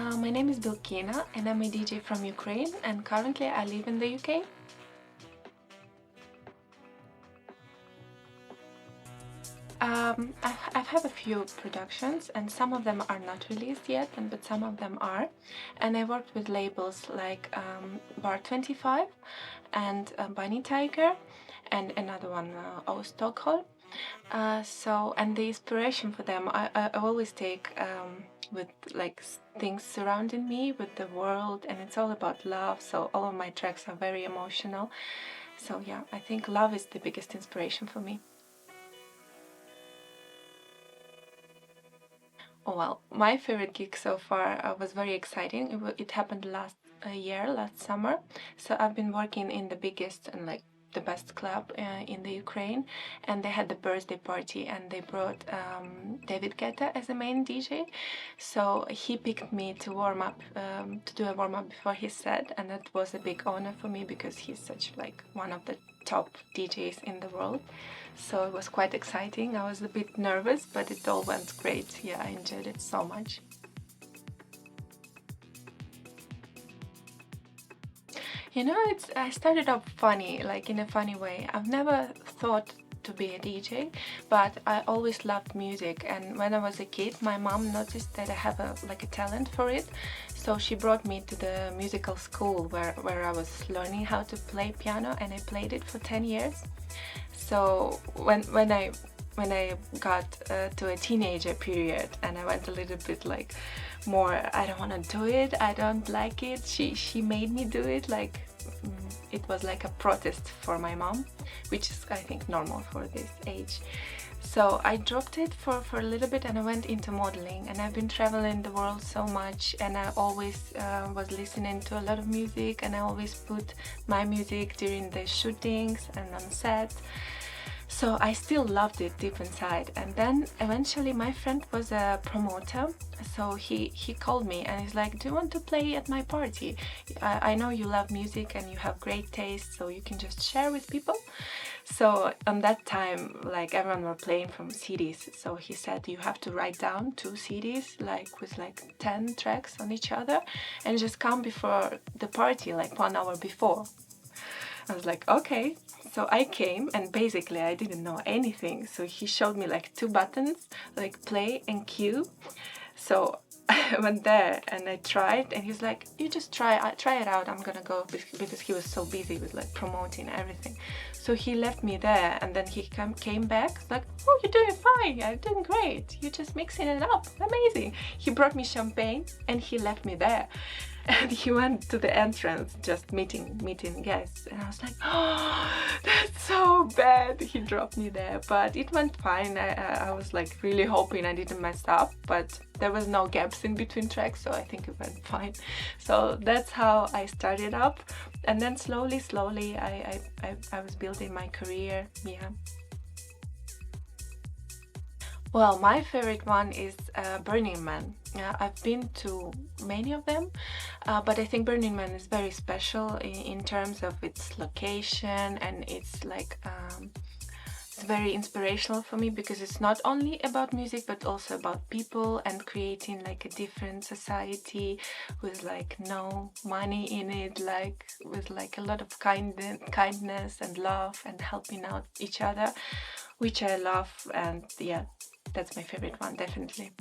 My name is Belkina and I'm a DJ from Ukraine, and currently I live in the UK. I've had a few productions, and some of them are not released yet, but some of them are. And I worked with labels like Bar 25 and Bunny Tiger, and another one, Stockholm. And the inspiration for them, I always take with like things surrounding me, with the world, and it's all about love. So all of my tracks are very emotional. So yeah, I think love is the biggest inspiration for me. Oh, well, my favorite gig so far was very exciting. It happened last summer. So I've been working in the biggest and like the best club in the Ukraine, and they had the birthday party, and they brought David Guetta as the main DJ. So he picked me to warm up, to do a warm up before his set, and that was a big honor for me because he's such like one of the top DJs in the world. So it was quite exciting. I was a bit nervous, but it all went great. Yeah, I enjoyed it so much. You know, I started off funny, like in a funny way. I've never thought to be a DJ, but I always loved music, and when I was a kid my mom noticed that I have a talent for it, so she brought me to the musical school where I was learning how to play piano, and I played it for 10 years. So when I got to a teenager period and I went a little bit like more, I don't want to do it, I don't like it, she made me do it, like it was like a protest for my mom, which is I think normal for this age. So I dropped it for a little bit and I went into modeling, and I've been traveling the world so much, and I always was listening to a lot of music, and I always put my music during the shootings and on set. So I still loved it deep inside, and then eventually my friend was a promoter, so he called me and he's like, do you want to play at my party? I know you love music and you have great taste, so you can just share with people. So on that time, like everyone were playing from CDs, so he said you have to write down 2 CDs like with like 10 tracks on each other, and just come before the party like 1 hour before. I was like, okay. So I came, and basically I didn't know anything. So he showed me like 2 buttons, like play and cue. So I went there and I tried, and he's like, you just try it out, I'm gonna go, because he was so busy with like promoting everything. So he left me there, and then he came back like, oh, you're doing fine, you're doing great, you're just mixing it up, amazing. He brought me champagne and he left me there. And he went to the entrance, just meeting guests, and I was like, oh, that's so bad. He dropped me there, but it went fine. I was like really hoping I didn't mess up, but there was no gaps in between tracks, so I think it went fine. So that's how I started up, and then slowly I was building my career. Yeah. Well, my favorite one is Burning Man. I've been to many of them, but I think Burning Man is very special in terms of its location, and it's like it's very inspirational for me because it's not only about music but also about people and creating like a different society with like no money in it, like with like a lot of kindness and love and helping out each other, which I love. And yeah, that's my favorite one, definitely.